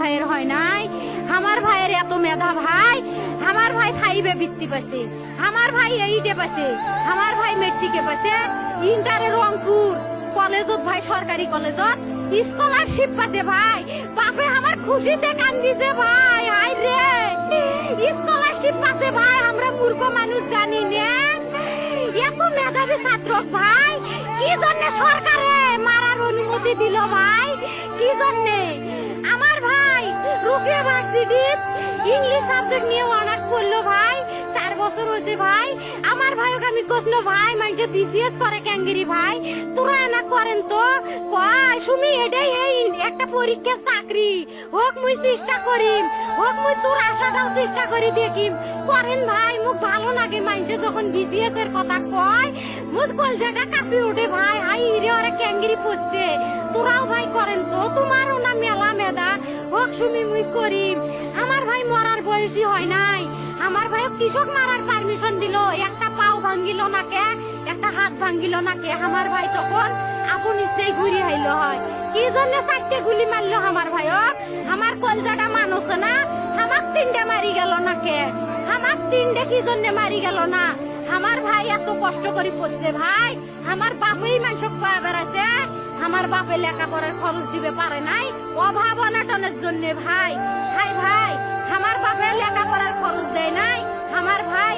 ভাইয়ের হয় নাই, আমার ভাইয়ের এত মেধা ভাই, আমার ভাই 5-এ বৃত্তি পাইছে, আমার ভাই 8-এ পাইছে, আমার ভাই মেট্রিকে পাইছে, ইন্টারে রংপুর কলেজত ভাই সরকারি কলেজত স্কলারশিপ পাতে ভাই, বাপে আমার খুশিতে কান্দিছে ভাই, হাই রে স্কলারশিপ পাতে ভাই, আমরা মূর্খ মানুষ জানি না এত মেধাবী ছাত্র ভাই কি জন্য সরকারে মারার অনুমতি দিল ভাই, কি জন্য? আমার ভাই রুকিয়া ভার্সিটি ইংলিশ সাবজেক্ট নিয়ে অনার্স করলো ভাই, 4 বছর হয়েছে ভাই। আমার ভাইকে আমি কইলো ভাই মানুষে বিসিএস করে ক্যাঙ্গেরি ভাই, তোরা না করেন তো কয় সুমি এটাই এই একটা পরীক্ষা চাকরি হোক, মুই চেষ্টা করিম, হোক মুই তোর আশাটাও চেষ্টা করি দেখিম, করেন ভাই। মুখ ভালো লাগে মানুষে যখন বিসিএস এর কথা কয়, মুখ কলজাটা কাঁপি ওঠে ভাই, হাই রে ওরা ক্যাঙ্গেরি পড়ছে, তোরাও ভাই করেন তো, তোমারও না মেলা মেধা, হোক সুমি মুই করিম। আমার ভাই মরার বয়সী হয় নাই, আমার ভাই কৃষক মারার পারমিশন দিল, একটা পাও ভাঙ্গিল না কে, একটা হাত ভাঙ্গিল না কে, আমার ভাই তখন আপন ইচ্ছেই ঘুরি হাইল হয়, কি জন্য 4টে গুলি মারলো আমার ভাইক, আমার কলজাটা মানুষ না, আমার 3টে মারি গেল না কে, আমার 3টে কি জন্য মারি গেল না? আমার ভাই এত কষ্ট করে পড়ছে ভাই, আমার বাপেই মানুষ কয়া বেড়াচ্ছে, আমার বাপে লেখাপড়ার খরচ দিবে পারে নাই, অভাব অনাটনের জন্য ভাই, ভাই ভাই আমার বাপে লেখাপড়ার খরচ দেয় নাই, আমার ভাই